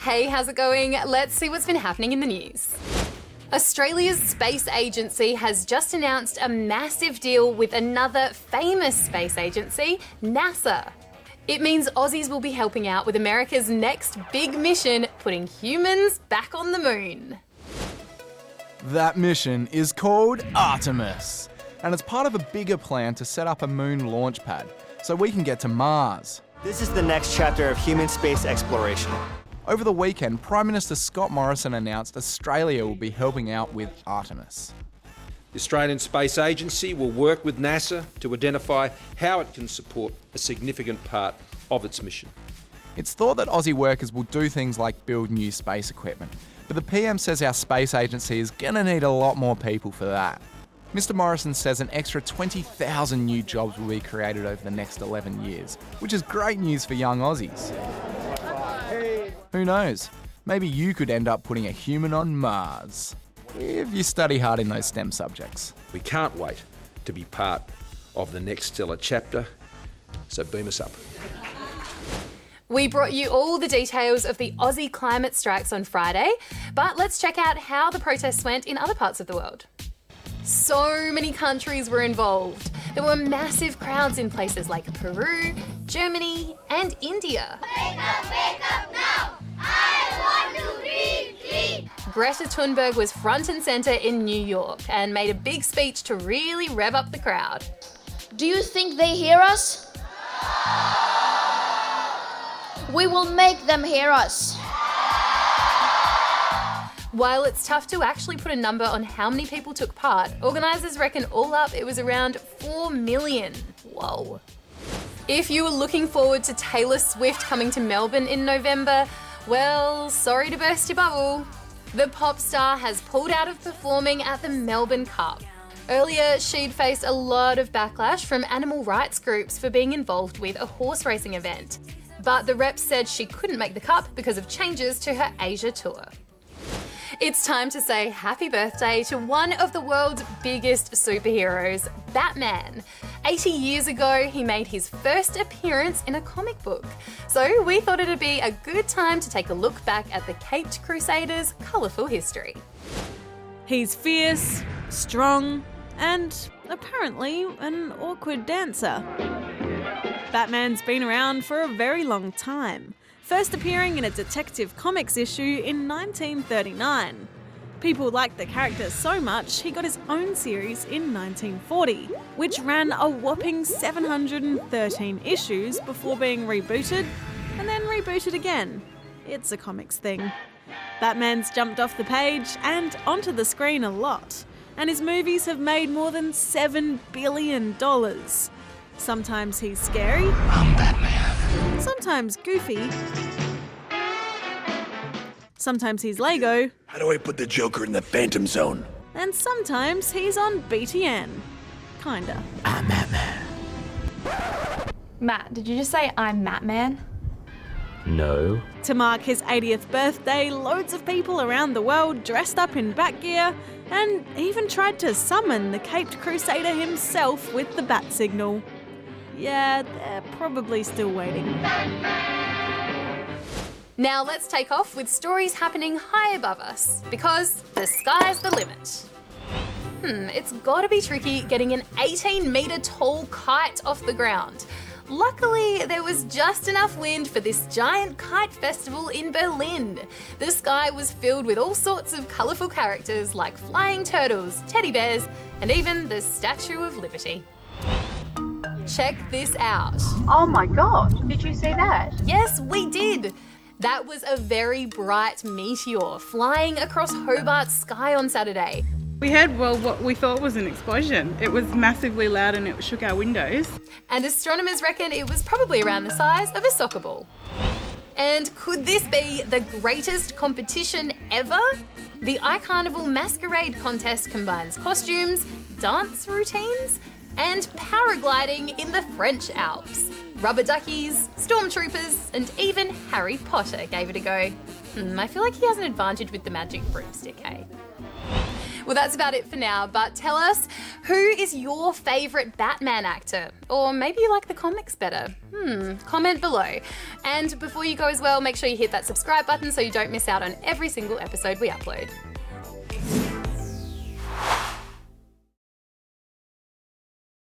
Hey, how's it going? Let's see what's been happening in the news. Australia's space agency has just announced a massive deal with another famous space agency, NASA. It means Aussies will be helping out with America's next big mission, putting humans back on the moon. That mission is called Artemis, and it's part of a bigger plan to set up a moon launch pad so we can get to Mars. This is the next chapter of human space exploration. Over the weekend, Prime Minister Scott Morrison announced Australia will be helping out with Artemis. The Australian Space Agency will work with NASA to identify how it can support a significant part of its mission. It's thought that Aussie workers will do things like build new space equipment, but the PM says our space agency is going to need a lot more people for that. Mr Morrison says an extra 20,000 new jobs will be created over the next 11 years, which is great news for young Aussies. Who knows? Maybe you could end up putting a human on Mars, if you study hard in those STEM subjects. We can't wait to be part of the next stellar chapter, so beam us up. We brought you all the details of the Aussie climate strikes on Friday, but let's check out how the protests went in other parts of the world. So many countries were involved. There were massive crowds in places like Peru, Germany, and India. Wake up now! I want to breathe! Greta Thunberg was front and centre in New York and made a big speech to really rev up the crowd. Do you think they hear us? We will make them hear us. While it's tough to actually put a number on how many people took part, organisers reckon all up it was around 4 million. Whoa. If you were looking forward to Taylor Swift coming to Melbourne in November, well, sorry to burst your bubble. The pop star has pulled out of performing at the Melbourne Cup. Earlier, she'd faced a lot of backlash from animal rights groups for being involved with a horse racing event. But the rep said she couldn't make the Cup because of changes to her Asia tour. It's time to say happy birthday to one of the world's biggest superheroes, Batman. 80 years ago, he made his first appearance in a comic book. So we thought it'd be a good time to take a look back at the Caped Crusaders' colourful history. He's fierce, strong, and apparently an awkward dancer. Batman's been around for a very long time, first appearing in a Detective Comics issue in 1939. People liked the character so much, he got his own series in 1940, which ran a whopping 713 issues before being rebooted, and then rebooted again. It's a comics thing. Batman's jumped off the page and onto the screen a lot, and his movies have made more than $7 billion. Sometimes he's scary. I'm Batman. Sometimes goofy. Sometimes he's Lego. How do I put the Joker in the Phantom Zone? And sometimes he's on BTN. Kinda. I'm Batman. Matt, did you just say I'm Matman? No. To mark his 80th birthday, loads of people around the world dressed up in bat gear and even tried to summon the Caped Crusader himself with the bat signal. Yeah, they're probably still waiting. Now let's take off with stories happening high above us, because the sky's the limit. It's gotta be tricky getting an 18-metre tall kite off the ground. Luckily, there was just enough wind for this giant kite festival in Berlin. The sky was filled with all sorts of colourful characters like flying turtles, teddy bears, and even the Statue of Liberty. Check this out. Oh my god, did you see that? Yes, we did. That was a very bright meteor flying across Hobart's sky on Saturday. We had, what we thought was an explosion. It was massively loud and it shook our windows. And astronomers reckon it was probably around the size of a soccer ball. And could this be the greatest competition ever? The iCarnival Masquerade contest combines costumes, dance routines, and paragliding in the French Alps. Rubber duckies, stormtroopers, and even Harry Potter gave it a go. I feel like he has an advantage with the magic broomstick, hey? Well, that's about it for now, but tell us, who is your favourite Batman actor? Or maybe you like the comics better? Comment below. And before you go as well, make sure you hit that subscribe button so you don't miss out on every single episode we upload.